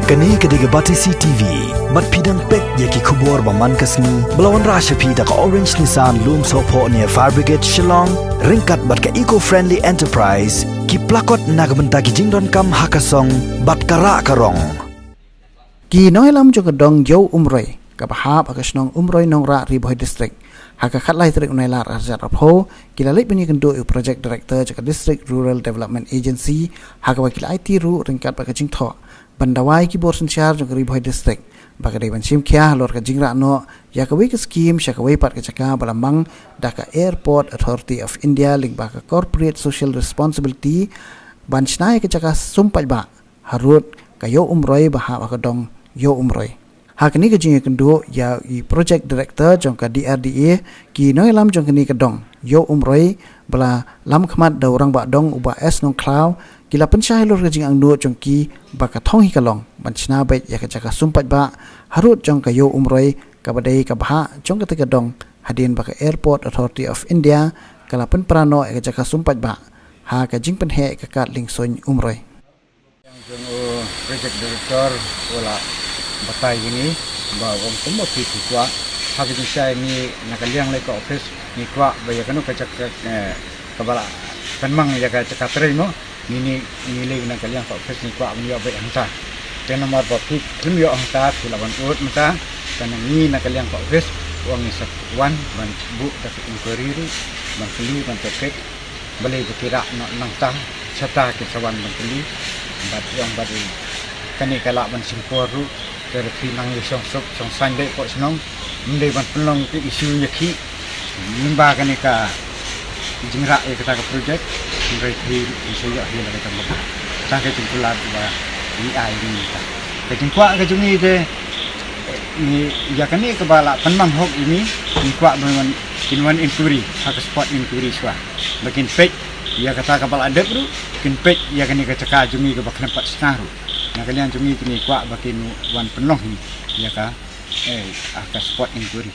Kani kediga Batisi TV, mat pidang pek yaki kubur baman kasni, belawan rasha pida ka Orange Nissan Loom Sopo near Fire Brigade Shillong, ringkat bat ka eco-friendly enterprise, ki plakot nagbenta ki jingdon kam hakasong, bat kara karong. Ki noilam jo kedong jo umroy, kabahap akasnong umroy nong ra riboy district. Haka khatlai trik unaila Rajat Rapho, kilalik bini kendo project director jaka District Rural Development Agency, haka wakil IT ru ringkat baka jingtho. Bandawai ki borsen syar jong riboy district bakadai bansim kia lor ka jingra no yakawi ke scheme syakawi pat ke caka balamang daka Airport Authority of India ling baka corporate social responsibility banchnai ke caka sumpai ba harut kayo umroy baha bakadong yo umroy hakni ke jinga kendo ya i project director jong ka DRDA ki noilam jong kini kedong yo umroy bala lam khmat da orang ba dong uba es nong cloud kila pensyai lor kajing ang nuot jong ki baka thong hi kalong banchna bet ya kajaka sumpat ba harut jong kayo umroy kabadai kabha jong ketika dong hadin baka Airport Authority of India kala pen prano ya kajaka sumpat ba ha kajing penhe kakat ling son umroy yang jong project director wala batai ini ba wong tumo pi kwa hagi sai ni nakaliang le ka office ni kwa ba ya kanu kajaka kabala penmang ya kajaka terimo ini le nakaliang ka office ni kwa ni ba anta ten nomor bapik kun yo anta silawan ut mata kana ni nakaliang ka office wong ni wan ban bu ta inquiry ban kali ban teket balai berkira nang ta serta ke sawan ban kali bat yang badu kani kala ban simporu dari pinang yosong sok song sande ko senong mendai ban pelong ke isu yaki nimba kani ka jingra e kata ka project jingra thi isu ya hi la ka mo ta ke jingkulat ba ni ai ni ka ke jingkwa ke jungi de ni ya kani ke bala penmang hok ini jingkwa ban kinwan inquiry hak spot inquiry swa makin pek ya kata ka bala adep ru kin pek ya kani ka caka jungi ke bakna pat senaru nah kalian jungi kini kwa bakin wan penuh ni ya ka aka spot inquiry